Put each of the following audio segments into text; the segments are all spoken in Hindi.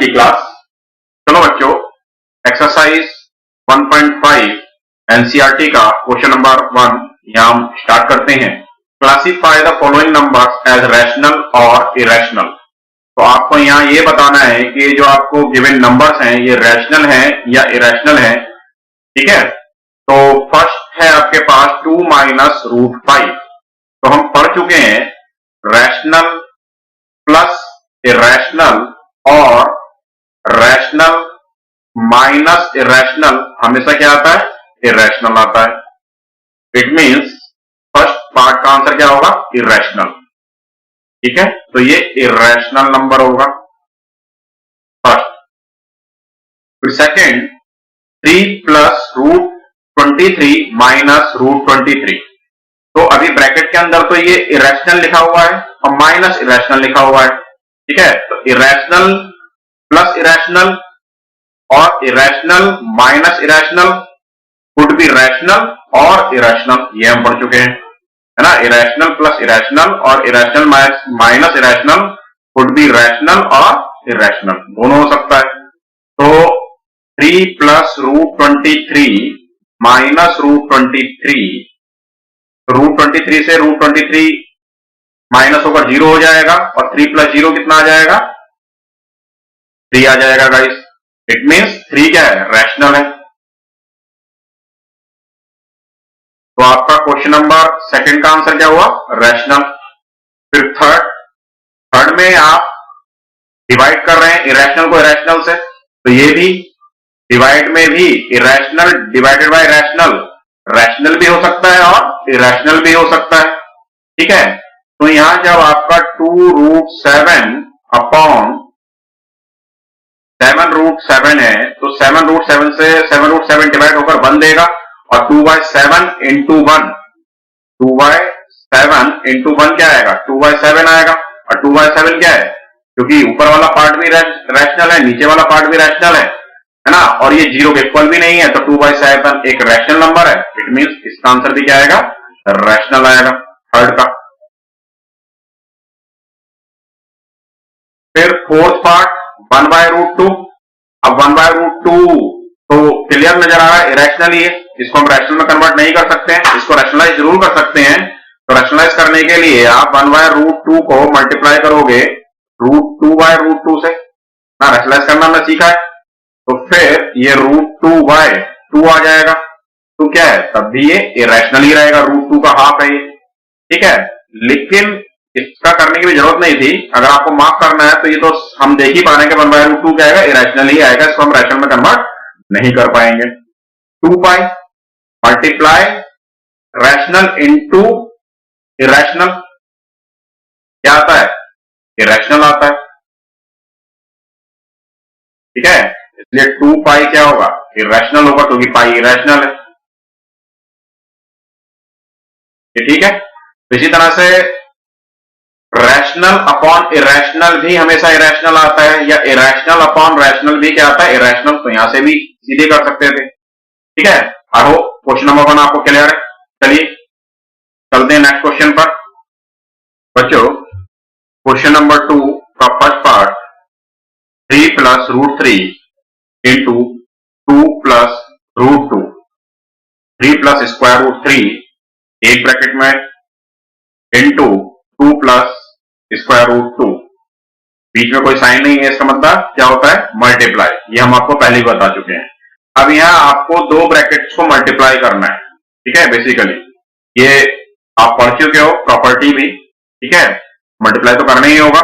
की क्लास। चलो बच्चों, एक्सरसाइज 1.5 एनसीईआरटी का क्वेश्चन नंबर 1 यहां हम स्टार्ट करते हैं। Classify the following numbers as rational और इरेशनल। तो आपको यहाँ ये बताना है कि जो आपको गिवन नंबर्स हैं ये रैशनल हैं या इरेशनल हैं। ठीक है, तो फर्स्ट है आपके पास 2 माइनस रूट 5। तो हम पढ़ चुके हैं रैशनल प्लस इरेशनल और रैशनल माइनस इरेशनल हमेशा क्या आता है? इरेशनल आता है। इट मींस फर्स्ट पार्ट का आंसर क्या होगा? इरेशनल। ठीक है, तो ये इरेशनल नंबर होगा फर्स्ट। फिर second 3 plus root 23 minus root 23। तो अभी ब्रैकेट के अंदर तो ये इरेशनल लिखा हुआ है और माइनस इरेशनल लिखा हुआ है। ठीक है, तो इरेशनल प्लस इरेशनल और irrational minus irrational could be rational और इरेशनल, ये हम पढ़ चुके हैं, है ना। इरेशनल प्लस इरेशनल और irrational minus irrational could be rational और इरेशनल, दोनों हो सकता है। तो 3 plus root 23 minus root 23, root 23 से रूट 23 माइनस होकर 0 हो जाएगा और 3 प्लस 0 कितना आ जाएगा? 3 आ जाएगा गाइस। इट मीन्स 3 क्या है? रैशनल है। तो आपका क्वेश्चन नंबर सेकंड का आंसर क्या हुआ? रैशनल। फिर थर्ड में आप डिवाइड कर रहे हैं इरेशनल को इरेशनल से, तो ये भी डिवाइड में भी irrational divided by rational, rational भी हो सकता है और इरेशनल भी हो सकता है। ठीक है, तो यहां जब आपका 2 रूट 7 अपॉन 7 रूट 7 है तो 7 रूट 7 से 7 रूट 7 डिवाइड होकर 1 देगा और 2/7 इंटू 1, 2/7 इंटू 1 क्या आएगा? 2/7 आएगा। और 2/7 क्या है? क्योंकि ऊपर वाला पार्ट भी रैशनल है, नीचे वाला पार्ट भी रैशनल है ना, और ये 0 के इक्वल भी नहीं है, तो 2/7 एक रैशनल नंबर है। इट मींस इसका आंसर भी क्या आएगा? रैशनल आएगा थर्ड का। फिर फोर्थ पार्ट 1/√2। अब 1/√2 तो क्लियर नजर आ रहा है इरेशनल ही है, इसको हम रैशनल में कन्वर्ट नहीं कर सकते हैं, इसको रैशनलाइज जरूर कर सकते हैं। तो रैशनलाइज करने के लिए आप 1/√2 को मल्टीप्लाई करोगे √2/√2 से ना, रैशनलाइज करना हमने सीखा है। तो फिर ये √2/2 आ जाएगा। तो क्या है? तब भी ये इरेशनल ही रहेगा, √2 का हाफ है ये। ठीक है, लेकिन इसका करने की भी जरूरत नहीं थी। अगर आपको मार्क करना है तो ये तो हम देख ही पा रहे हैं कि 1/√2 क्या आएगा? इरेशनल ही आएगा, इसको हम रैशनल में कन्वर्ट नहीं कर पाएंगे। 2π मल्टीप्लाई रैशनल इंटू इरेशनल क्या आता है? इरेशनल आता है। ठीक है, इसलिए 2π क्या होगा? इरेशनल होगा, क्योंकि पाई इरेशनल है। ठीक है, इसी तरह से रैशनल अपॉन इरेशनल भी हमेशा इरेशनल आता है, या इरेशनल अपॉन रैशनल भी क्या आता है? इरेशनल। तो यहां से भी सीधे कर सकते थे। ठीक है, आई होप क्वेश्चन नंबर 1 आपको क्लियर है। चलिए चलते हैं नेक्स्ट क्वेश्चन पर। बच्चों, क्वेश्चन नंबर 2 का first part 3 plus root 3 into 2 plus root 2, 3 plus square root 3 एक ब्रैकेट में इंटू 2 प्लस स्क्वायर रूट 2, बीच में कोई साइन नहीं है, इसका मतलब क्या होता है? मल्टीप्लाई। ये हम आपको पहले ही बता चुके हैं। अब यहां आपको दो ब्रैकेट्स को मल्टीप्लाई करना है। ठीक है, बेसिकली ये आप पढ़ चुके हो प्रॉपर्टी भी। ठीक है, मल्टीप्लाई तो करना ही होगा।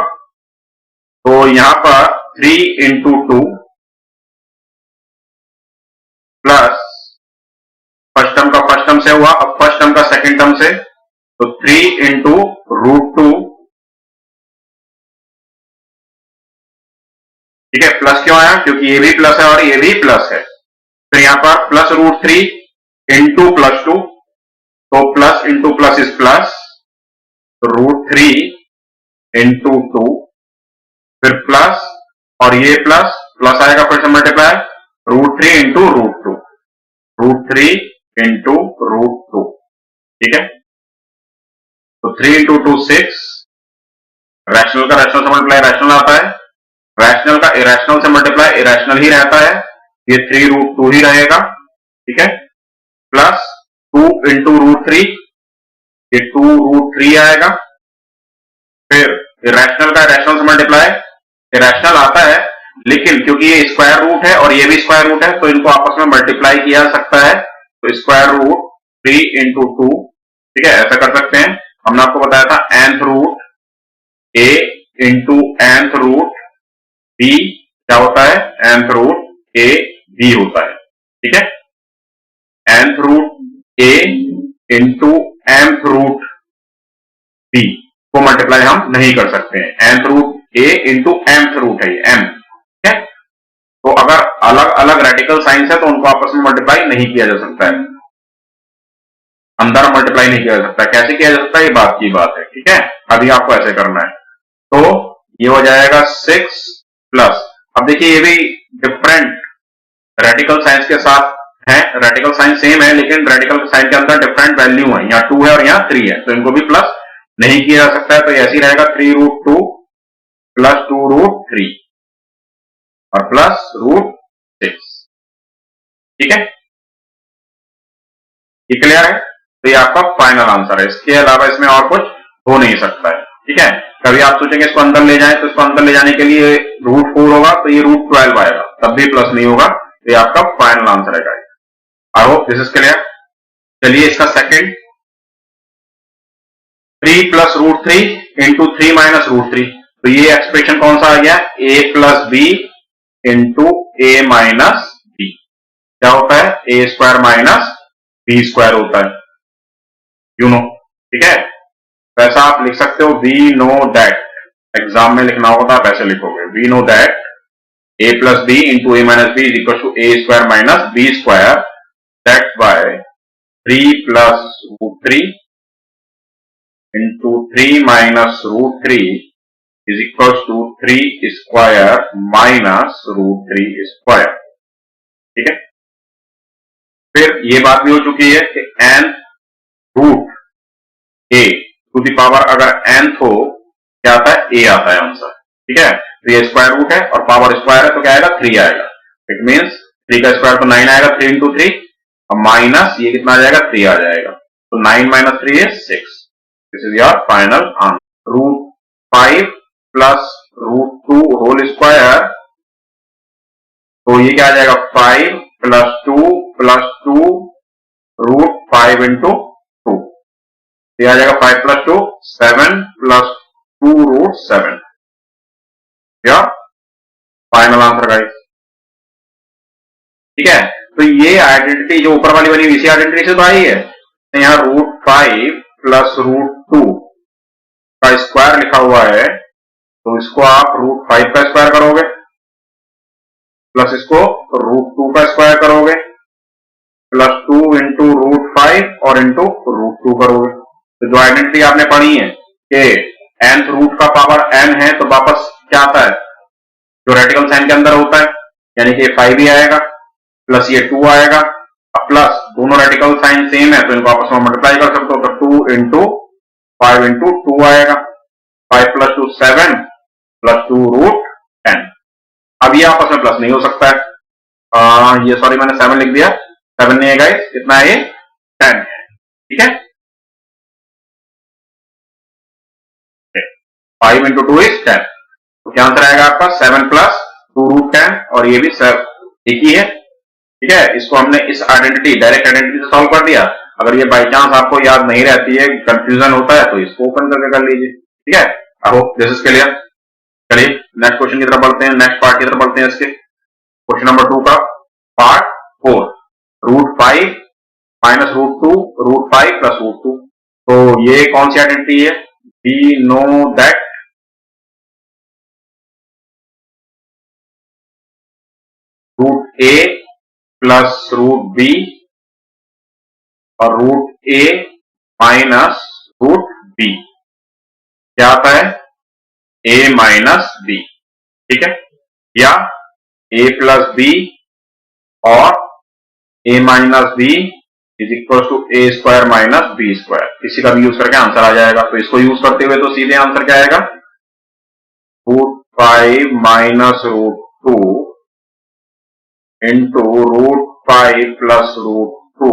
तो यहां पर 3 इंटू 2 प्लस फर्स्ट टर्म का फर्स्ट टर्म से हुआ, अब फर्स्ट टर्म का सेकंड टर्म से, तो 3 इंटू √2। ठीक है, प्लस क्यों आया? क्योंकि ये भी प्लस है और ये भी प्लस है। फिर यहां पर प्लस √3 इंटू +2, तो plus into plus is plus, तो √3 इंटू 2, फिर प्लस और ये प्लस प्लस आएगा, फिर से मल्टीप्लाई √3 इंटू √2, √3 इंटू √2। ठीक है, तो 3 इंटू 2 6, रैशनल का रैशनल से मल्टीप्लाई रैशनल आता है, रैशनल का इरेशनल से मल्टीप्लाई इरेशनल ही रहता है, ये 3√2 ही रहेगा, ठीक है, प्लस 2 इंटू √3, ये 2√3 आएगा। फिर इरेशनल का इरेशनल से मल्टीप्लाई इरेशनल आता है, लेकिन क्योंकि ये स्क्वायर रूट है और ये भी स्क्वायर रूट है तो इनको आपस में मल्टीप्लाई किया जा सकता है, तो स्क्वायर रूट 3 इंटू 2, ठीक है, ऐसा कर सकते हैं। हमने आपको बताया था nth root a into nth root b क्या होता है, nth रूट a b होता है, ठीक है। nth root a into nth root b को मल्टीप्लाई हम नहीं कर सकते हैं, nth root a into mth root है ये m, ठीक है। तो अगर अलग अलग रेडिकल साइंस है तो उनको आपस में मल्टीप्लाई नहीं किया जा सकता है, अंदर मल्टीप्लाई नहीं किया जा सकता। कैसे किया जा सकता है ये बात की बात है, ठीक है। अभी आपको ऐसे करना है, तो ये हो जाएगा 6 प्लस, अब देखिए ये भी डिफरेंट रेडिकल साइंस के साथ है, रेडिकल साइंस सेम है लेकिन रेडिकल साइंस के अंदर डिफरेंट वैल्यू है, यहाँ 2 है और यहाँ 3 है, तो इनको भी प्लस नहीं किया जा सकता है, तो ऐसे ही रहेगा 3√2 प्लस 2√3 और प्लस √6, ठीक है, ये क्लियर है। तो ये आपका फाइनल आंसर है, इसके अलावा इसमें और कुछ हो नहीं सकता है, ठीक है। कभी आप सोचेंगे इसको अंदर ले जाएं तो इसको अंदर ले जाने के लिए √4 होगा तो ये √12 आएगा, तब भी प्लस नहीं होगा, तो ये आपका फाइनल आंसर है guys. I hope this is clear. चलिए इसका सेकंड, 3 प्लस √3 इंटू 3 माइनस √3, तो ये एक्सप्रेशन कौन सा आ गया, a plus B into A minus B, क्या होता है, A square minus B square होता है, यू नो, ठीक है। वैसा आप लिख सकते हो वी नो दैट, एग्जाम में लिखना होगा आप ऐसे लिखोगे, we know that a plus B into A minus B is equal to A square minus B square, that's by 3 plus √3 into 3 minus √3 is equal to 3 square minus √3 square, ठीक है। फिर ये बात भी हो चुकी है कि n root a to the power अगर nth हो क्या आता है, a आता है आंसर, ठीक है। तो ये स्क्वायर रूट है और पावर स्क्वायर है तो क्या आएगा, 3 आएगा, इट मीन्स 3 का स्क्वायर तो 9 आएगा, 3 इंटू 3 और माइनस ये कितना आ जाएगा, 3 आ जाएगा, तो 9 minus 3 is 6, this is your final answer. √5 plus √2 whole square, तो ये क्या आ जाएगा, 5 प्लस 2 प्लस 2 √5 इंटू 2, ये आ जाएगा 5 प्लस 2 7 प्लस 2√7, या फाइनल आंसर गाइस, ठीक है। तो ये आइडेंटिटी जो ऊपर वाली बनी इसी आइडेंटिटी से तो आई है, तो यहाँ √5 प्लस √2 का स्क्वायर लिखा हुआ है, तो इसको आप √5 का स्क्वायर करोगे प्लस इसको √2 का स्क्वायर करोगे प्लस 2 इंटू √5 और इंटू √2 करोगे। तो जो आइडेंटिटी आपने पढ़ी है कि nth रूट का पावर n है तो वापस क्या आता है, जो रेडिकल साइन के अंदर होता है, यानी कि 5 ही आएगा प्लस ये 2 आएगा, अब प्लस दोनों रेडिकल साइन सेम है तो इनको आपस में मल्टीप्लाई कर सकते हो, तो 2 इंटू 5 इंटू 2 आएगा, 5 प्लस 2 7 प्लस 2 √10। अब ये आपस में प्लस नहीं हो सकता है, ये सॉरी मैंने 7 लिख दिया, 7 नहीं है गाइस, कितना है ये 10 है, ठीक है। 5 इंटू 2 इज 10, तो क्या आंसर आएगा आपका 7 प्लस 2 √10 और ये भी 7 एक ही है, ठीक है। इसको हमने इस आइडेंटिटी डायरेक्ट आइडेंटिटी से सॉल्व कर दिया। अगर ये बाई चांस आपको याद नहीं रहती है, कंफ्यूजन होता है, तो इसको ओपन करके कर लीजिए, ठीक है। आई होप दिस इज क्लियर। चलिए नेक्स्ट क्वेश्चन की तरफ बढ़ते हैं, नेक्स्ट पार्ट की तरफ बढ़ते हैं इसके। क्वेश्चन नंबर 2 का पार्ट 4, √5 माइनस √2 √5 प्लस √2, तो ये कौन सी आइडेंटिटी है, we know that √a plus √b और √a माइनस √b क्या आता है, a माइनस b, ठीक है, या a प्लस b और a minus b is equal to a square minus b square, इसी का भी यूज करके आंसर आ जाएगा। तो इसको यूज करते हुए तो सीधे आंसर क्या आएगा, 5 माइनस √2 इंटू √5 प्लस √2।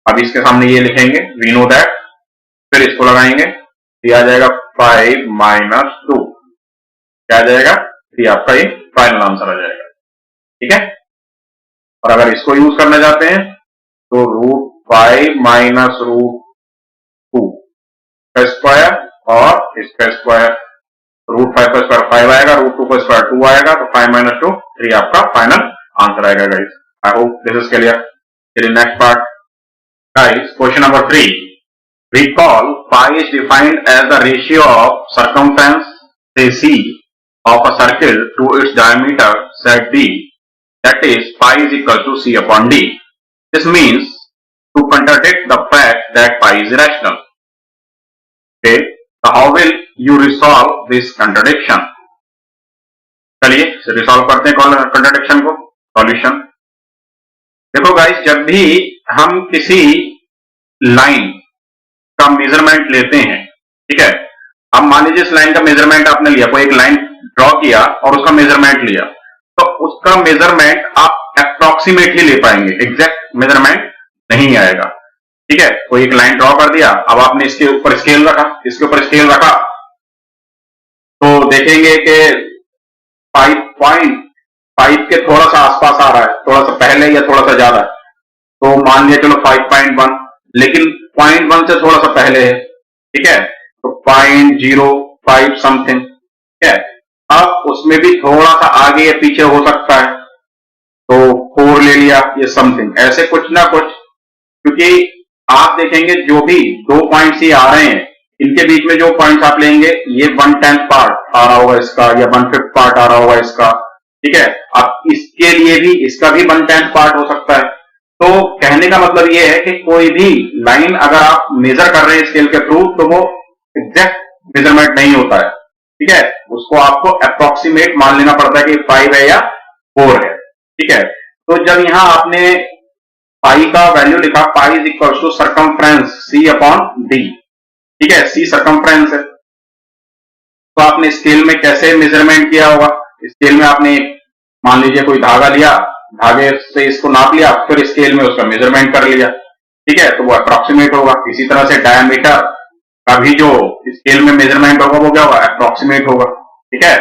अब इसके सामने ये लिखेंगे, वी नो दैट, फिर इसको लगाएंगे, ये आ जाएगा 5 माइनस 2, क्या आ जाएगा, ये आपका ये फाइनल आंसर आ जाएगा। ठीक है, और अगर इसको यूज करना चाहते हैं तो √5 माइनस √2 का स्क्वायर और इसका स्क्वायर, √5 का स्क्वायर 5 आएगा, √2 का स्क्वायर 2 आएगा, तो 5 माइनस 2 3 आपका फाइनल आंसर आएगा guys. I hope this is clear. चलिए next part guys, question number 3। Recall pi is defined as the ratio of circumference say C of a circle to its diameter set D, that is pi is equal to C upon D. This means to contradict the fact that pi is irrational. Okay, so how will you resolve this contradiction? चलिए रिसॉल्व करते हैं कॉन्ट्रडिक्शन को। सॉल्यूशन देखो गाइस, जब भी हम किसी लाइन का मेजरमेंट लेते हैं, ठीक है, अब मान लीजिए इस लाइन का मेजरमेंट आपने लिया, कोई एक लाइन ड्रॉ किया और उसका मेजरमेंट लिया, तो उसका मेजरमेंट आप अप्रोक्सीमेटली ले पाएंगे, एग्जैक्ट मेजरमेंट नहीं आएगा। ठीक है, कोई एक लाइन ड्रॉ कर दिया, अब आपने इसके ऊपर स्केल रखा, इसके ऊपर स्केल रखा, तो देखेंगे कि 5.5 के थोड़ा सा आसपास आ रहा है, थोड़ा सा पहले या थोड़ा सा ज्यादा है, तो मान लिया चलो 5.1, लेकिन 0.1 से थोड़ा सा पहले है। ठीक है, तो 0.05 समथिंग। ठीक है, अब उसमें भी थोड़ा सा आगे या पीछे हो सकता है, तो 4 ले लिया, ये समथिंग, ऐसे कुछ ना कुछ, क्योंकि आप देखेंगे जो भी 2 पॉइंट्स ही आ रहे हैं, इनके बीच में जो पॉइंट्स आप लेंगे, ये 1/10 पार्ट आ रहा होगा इसका, या 1/5 पार्ट आ रहा होगा इसका। ठीक है, अब इसके लिए भी इसका भी 1/10 पार्ट हो सकता है। तो कहने का मतलब ये है कि कोई भी लाइन अगर आप मेजर कर रहे हैं स्केल के थ्रू, तो वो एग्जैक्ट मेजरमेंट नहीं होता है। ठीक है, उसको आपको अप्रोक्सीमेट मान लेना पड़ता है कि 5 है या 4 है। ठीक है, तो जब यहां आपने पाई का वैल्यू लिखा, pi is equal to circumference C upon D। ठीक है, C सर्कमफ्रेंस है, तो आपने स्केल में कैसे मेजरमेंट किया होगा, स्केल में आपने मान लीजिए कोई धागा लिया, धागे से इसको नाप लिया, फिर स्केल में उसका मेजरमेंट कर लिया। ठीक है, तो वो अप्रोक्सीमेट होगा। इसी तरह से डायमीटर का भी जो स्केल में मेजरमेंट होगा वो क्या होगा, अप्रोक्सीमेट होगा। ठीक है,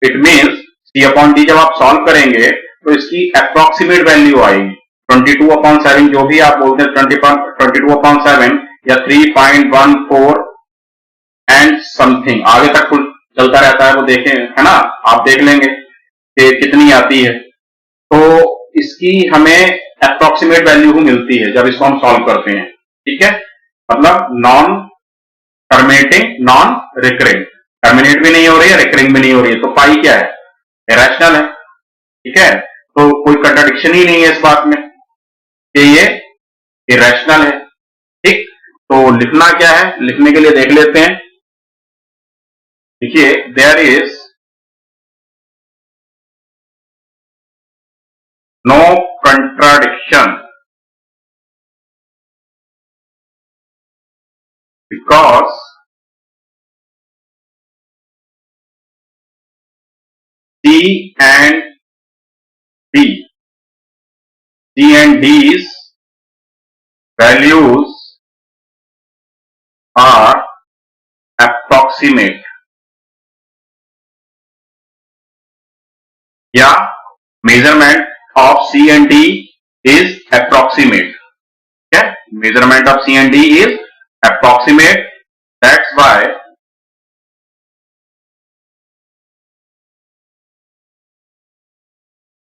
it means C upon D जब आप सॉल्व करेंगे तो इसकी अप्रोक्सीमेट वैल्यू आएगी 22/7, जो भी आप बोलते हैं 22/7 या 3.14 एंड समथिंग, आगे तक कुछ चलता रहता है, वो देखें, है ना, आप देख लेंगे कि कितनी आती है। तो इसकी हमें अप्रोक्सीमेट वैल्यू मिलती है जब इसको हम सॉल्व करते हैं। ठीक है, मतलब non terminating, non recurring, terminate भी नहीं हो रही है, रिकरिंग भी नहीं हो रही है, तो पाई क्या है, इरेशनल है। ठीक है, तो कोई कंट्राडिक्शन ही नहीं है इस बात में कि ये इरेशनल है। ठीक, तो लिखना क्या है, लिखने के लिए देख लेते हैं। देखिए, there is no contradiction because C and D's values are approximate, या measurement of C and D is approximate. Okay, measurement of C and D is approximate. That's why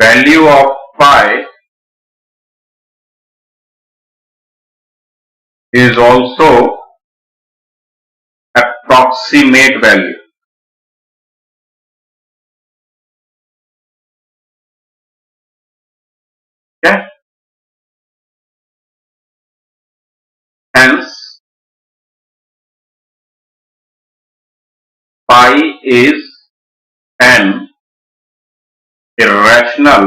value of pi is also approximate value. Okay, hence pi is an irrational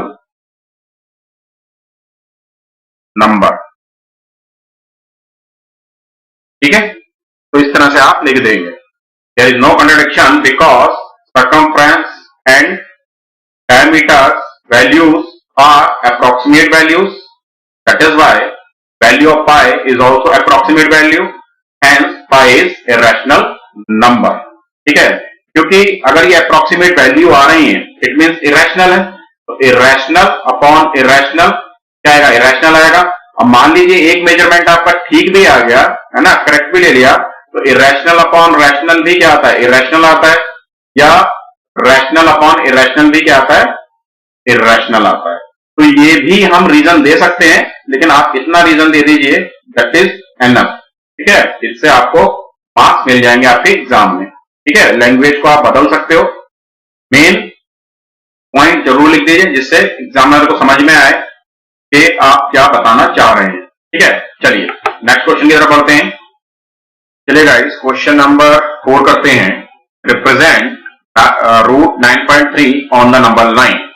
number. ठीक है, तो इस तरह से आप लिख देंगे, there is no contradiction because circumference and diameters values are approximate values. That is why value of pi is also approximate value, hence pi is irrational number. ठीक है, क्योंकि अगर ये approximate value आ रही है it means irrational है, तो irrational upon irrational क्या आएगा, irrational आएगा। अब मान लीजिए एक मेजरमेंट आपका ठीक भी आ गया है ना, करेक्ट भी ले लिया, तो irrational upon rational भी क्या आता है, irrational आता है, या rational upon irrational भी क्या आता है, irrational आता है। तो ये भी हम रीजन दे सकते हैं, लेकिन आप इतना रीजन दे दीजिए दैट इज एनफ। ठीक है, इससे आपको मार्क्स मिल जाएंगे आपके एग्जाम में। ठीक है, लैंग्वेज को आप बदल सकते हो, मेन पॉइंट जरूर लिख दीजिए जिससे एग्जामिनर को समझ में आए कि आप क्या बताना चाह रहे हैं। ठीक है, चलिए नेक्स्ट क्वेश्चन की तरफ बढ़ते हैं। चलिए गाइस, क्वेश्चन नंबर 4 करते हैं। Represent root 9.3 on the number line.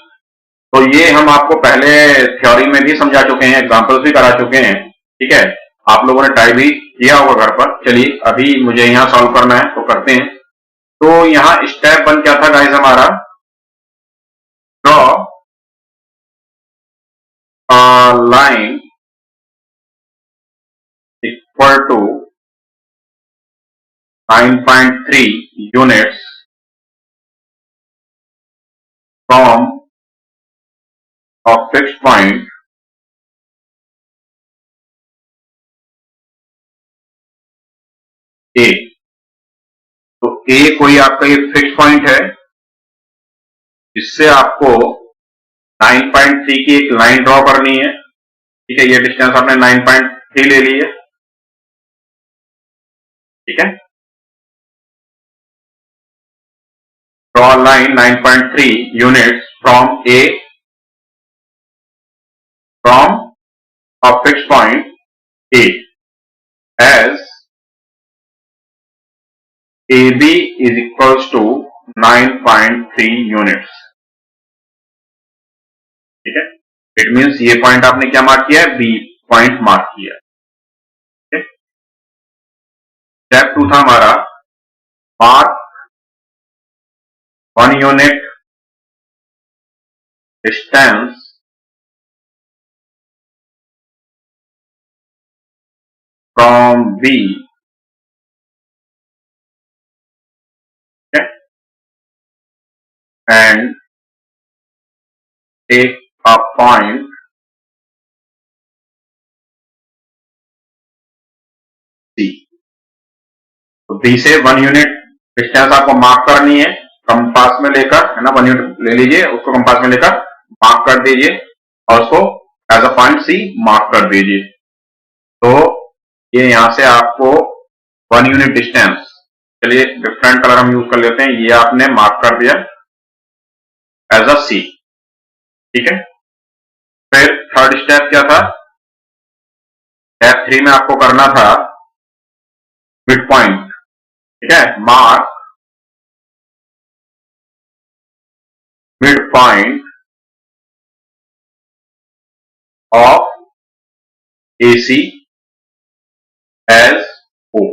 तो ये हम आपको पहले थ्योरी में भी समझा चुके हैं, एग्जांपल्स भी करा चुके हैं। ठीक है, आप लोगों ने ट्राई भी किया होगा घर पर। चलिए अभी मुझे यहाँ सॉल्व करना है, तो करते हैं। तो यहाँ स्टेप 1 क्या था गाइस हमारा, draw line equal to 9.3 units from a fixed point A। तो A कोई आपका ये फिक्स पॉइंट है, जिससे आपको 9.3 की एक लाइन ड्रॉ करनी है। ठीक है, ये डिस्टेंस आपने 9.3 ले ली है। ठीक है, draw line 9.3 units from A from a fixed point A as AB is equals to 9.3 units। ठीक है, इट मीन्स ये पॉइंट आपने क्या मार्क किया है, बी पॉइंट मार्क किया है। स्टेप 2 था हमारा, mark 1 unit distance from B, okay, and take a point C। तो B से 1 यूनिट डिस्टेंस आपको मार्क करनी है कंपास में लेकर, है ना। 1 यूनिट ले लीजिए, उसको कंपास में लेकर मार्क कर दीजिए और उसको as a point C mark कर दीजिए। तो ये यहां से आपको 1 यूनिट डिस्टेंस, चलिए डिफरेंट कलर हम यूज कर लेते हैं, ये आपने मार्क कर दिया एज अ C। ठीक है, फिर थर्ड स्टेप क्या था, स्टेप 3 में आपको करना था मिड पॉइंट। ठीक है, mark mid point of AC as O।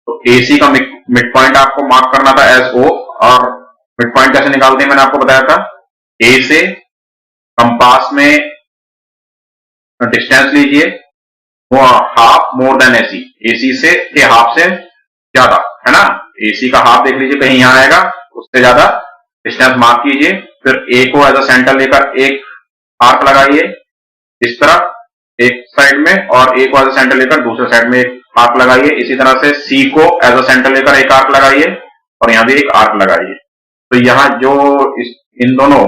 तो AC का मिड पॉइंट आपको मार्क करना था एज O। और मिड पॉइंट कैसे निकालते हैं मैंने आपको बताया था, A से कंपास में डिस्टेंस लीजिए, वो half more than AC, AC से के हाफ से ज्यादा, है ना। AC का हाफ देख लीजिए कहीं यहां आएगा, उससे ज्यादा डिस्टेंस मार्क कीजिए। फिर A को एज अ सेंटर लेकर एक आर्क लगाइए इस तरफ एक साइड में, और A को एज अ सेंटर लेकर दूसरे साइड में एक आर्क लगाइए। इसी तरह से C को एज अ सेंटर लेकर एक आर्क लगाइए और यहां भी एक आर्क लगाइए। तो यहां जो इन दोनों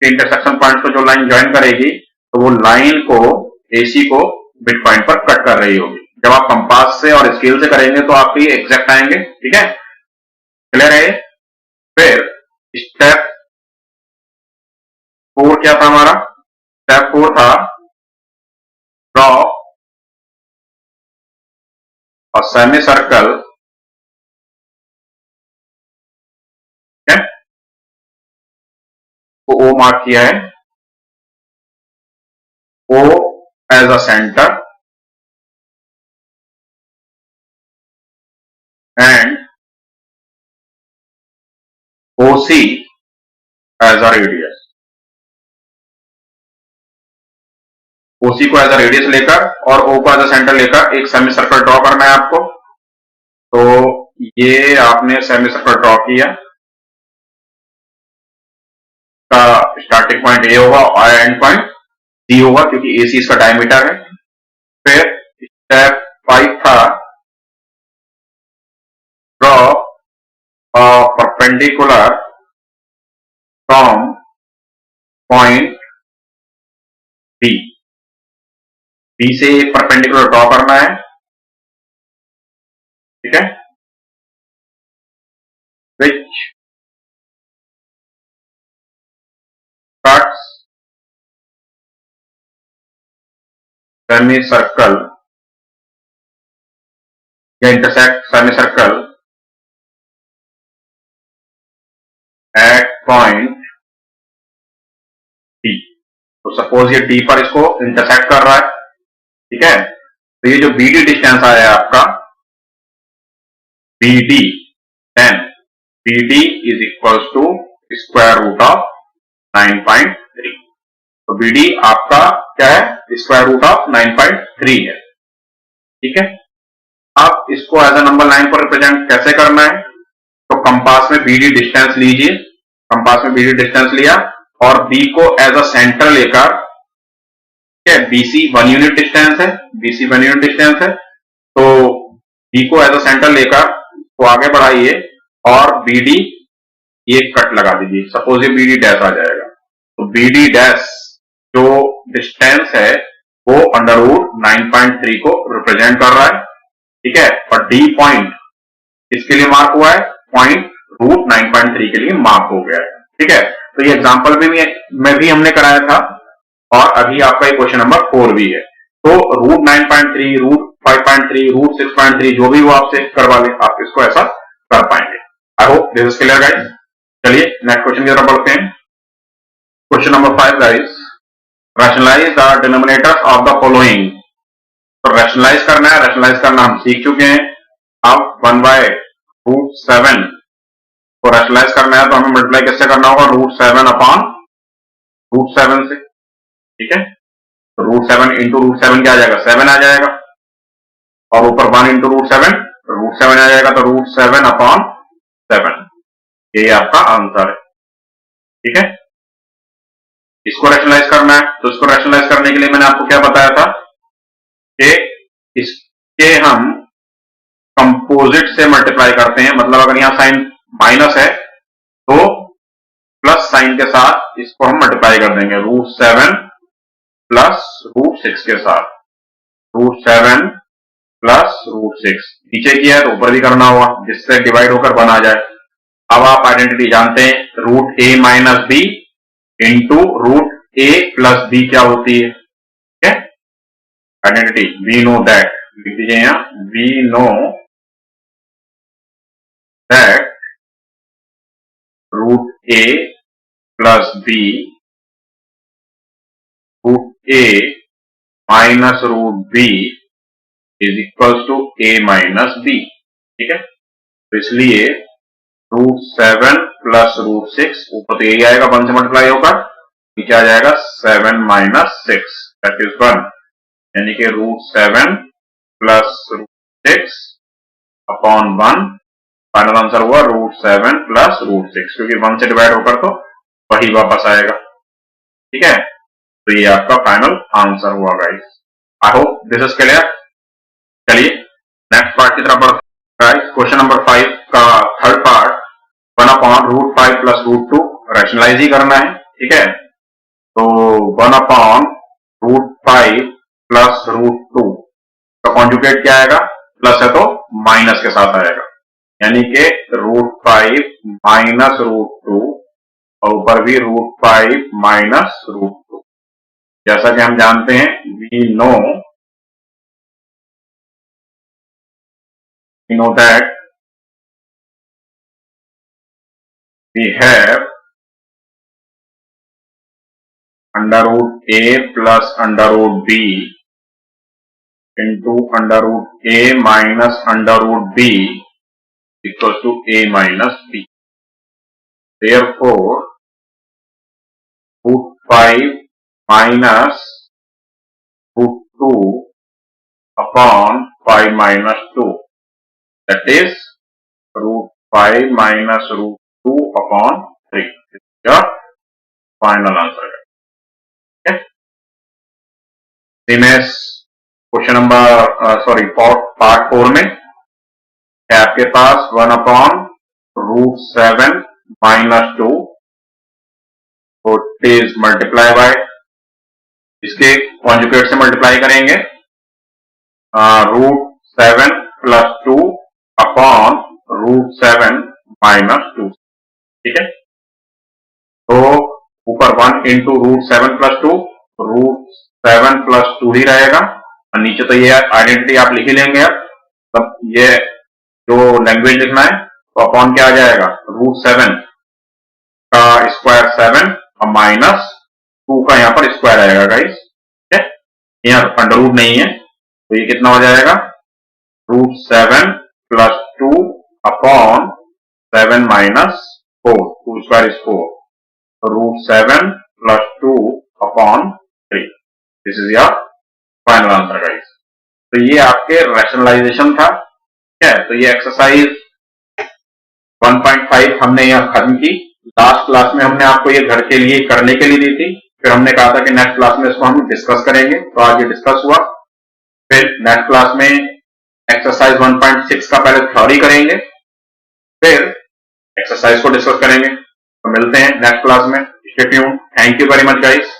इंटरसेक्शन पॉइंट को जो लाइन ज्वाइन करेगी, तो वो लाइन को AC को मिड पॉइंट पर कट कर रही होगी। जब आप कंपास से और स्केल से करेंगे तो आपके एग्जैक्ट आएंगे। ठीक है, क्लियर है। फिर स्टेप 4 क्या था हमारा, स्टेप 4 था ड्रॉ अ सेमी सर्कल, को O मार्क किया है, O as a centre and O OC as a radius. OC को एज अ रेडियस लेकर और O को एज अ सेंटर लेकर एक सेमी सर्कल ड्रॉ करना है आपको। तो ये आपने सेमी सर्कल ड्रॉ किया, का स्टार्टिंग पॉइंट A होगा और एंड पॉइंट C होगा क्योंकि AC इसका डायमीटर है। फिर स्टेप 5 था draw a perpendicular from point B। B से एक परपेंडिकुलर ड्रॉ करना है, ठीक है, विच कट्स सेमी सर्कल या intersect semi circle eight point D। तो सपोज ये D पर इसको इंटरसेक्ट कर रहा है, ठीक है। तो ये जो BD डिस्टेंस आया है आपका BD, then BD is equal to square root of 9.3। तो BD आपका क्या है, स्क्वायर रूट ऑफ 9.3 है, ठीक है। अब इसको एज अ नंबर लाइन पर रिप्रेजेंट कैसे करना है, तो कंपास में BD डिस्टेंस लीजिए, कंपास में BD डिस्टेंस लिया और B को एज अ सेंटर लेकर, ठीक है, BC 1 यूनिट डिस्टेंस है, BC 1 यूनिट डिस्टेंस है, तो B को एज अ सेंटर लेकर को आगे बढ़ाइए और BD ये कट लगा दीजिए, सपोज ये BD डैश आ जाएगा। तो BD डैश जो डिस्टेंस है वो अंडर रूट 9.3 को रिप्रेजेंट कर रहा है, ठीक है। और D पॉइंट इसके लिए मार्क हुआ है, पॉइंट रूट 9.3 के लिए मार्क हो गया है, ठीक है। तो ये एग्जांपल में भी हमने कराया था और अभी आपका ये क्वेश्चन नंबर 4 भी है। तो रूट 9.3, रूट 5.3, रूट 6.3 जो भी वो आपसे करवा ले, आप इसको ऐसा कर पाएंगे। I hope this is clear guys. चलिए नेक्स्ट क्वेश्चन की तरफ बढ़ते हैं। Question number 5 guys, rationalise the denominators of the following. तो रैशनलाइज करना है, रैशनलाइज करना हम सीख चुके हैं। अब 1/√7 को रैशनलाइज करना है तो हमें मल्टीप्लाई कैसे करना होगा, √7 अपॉन √7 से, ठीक है। तो √7 इंटू √7 क्या आ जाएगा, 7 आ जाएगा, और ऊपर 1 इंटू √7 आ जाएगा, तो √7 अपॉन 7, ये आपका आंसर है, ठीक है। इसको रैशनलाइज करना है, तो इसको रैशनलाइज करने के लिए मैंने आपको क्या बताया था कि इसके हम कंपोजिट से मल्टीप्लाई करते हैं, मतलब अगर यहां साइन माइनस है तो प्लस साइन के साथ इसको हम मल्टीप्लाई कर देंगे, √7 प्लस √6 के साथ, √7 प्लस √6। नीचे किया है तो ऊपर भी करना होगा जिससे डिवाइड होकर बना जाए। अब आप आइडेंटिटी जानते हैं, √a minus b into √a plus b क्या होती है, ठीक है। आइडेंटिटी वी नो दैट, लिख दीजिए यहां, we know that √a plus b √a minus √b is equal to a minus b, ठीक है। तो इसलिए √7 प्लस √6, ऊपर तो यही आएगा 1 से मल्टीप्लाई होकर, नीचे आ जाएगा 7 माइनस 6 दैट इज 1, यानी कि √7 प्लस √6 अपॉन 1, फाइनल आंसर हुआ √7 प्लस √6, क्योंकि 1 से डिवाइड होकर तो वही वापस आएगा, ठीक है। तो ये आपका फाइनल आंसर हुआ guys. I hope this is clear. चलिए नेक्स्ट पार्ट की तरफ बढ़ते हैं गाइस। क्वेश्चन नंबर 5 का थर्ड पार्ट, 1/√5 प्लस √2 रैशनलाइज ही करना है, ठीक है। तो 1/√5 प्लस √2 का कॉन्जुगेट क्या आएगा, प्लस है तो माइनस के साथ आएगा, यानी कि √5 माइनस √2 और ऊपर भी √5 माइनस √2। जैसा कि हम जानते हैं, we know that we have √a plus √b into √a minus √b equal to a minus b। therefore root 5 minus root 2 upon 5 minus 2, that is root 5 minus root 2 upon 3. This is your final answer. Okay. Next question number part 4 में है आपके पास 1 upon root 7 minus 2, it is multiply by, इसके कॉन्जुगेट से मल्टीप्लाई करेंगे, root 7 plus 2 upon root 7 minus 2. ठीक है, तो ऊपर 1 into root 7 plus 2, root 7 plus 2 ही रहेगा, और नीचे तो ये आइडेंटिटी आप लिख ही लेंगे. अब तब ये जो लैंग्वेज लिखना है तो अपॉन क्या आ जाएगा, रूट 7 का स्क्वायर 7 और माइनस 2 का यहाँ पर स्क्वायर आएगा गाइस. ठीक है, यहाँ अंडर रूट नहीं है, तो ये कितना हो जाएगा, root 7 plus 2 upon 7 minus 4, 2 square is 4, root 7 plus 2 upon 3. This is your final answer guys. तो ये आपके रैशनलाइजेशन था. ठीक है, तो ये एक्सरसाइज 1.5 हमने यहाँ खत्म की. लास्ट क्लास में हमने आपको ये घर के लिए करने के लिए दी थी, फिर हमने कहा था कि नेक्स्ट क्लास में इसको हम डिस्कस करेंगे, तो आज ये डिस्कस हुआ. फिर नेक्स्ट क्लास में एक्सरसाइज 1.6 का पहले थ्योरी करेंगे, फिर एक्सरसाइज को डिस्कस करेंगे. तो मिलते हैं नेक्स्ट क्लास में. Stay tuned. Thank you very much guys.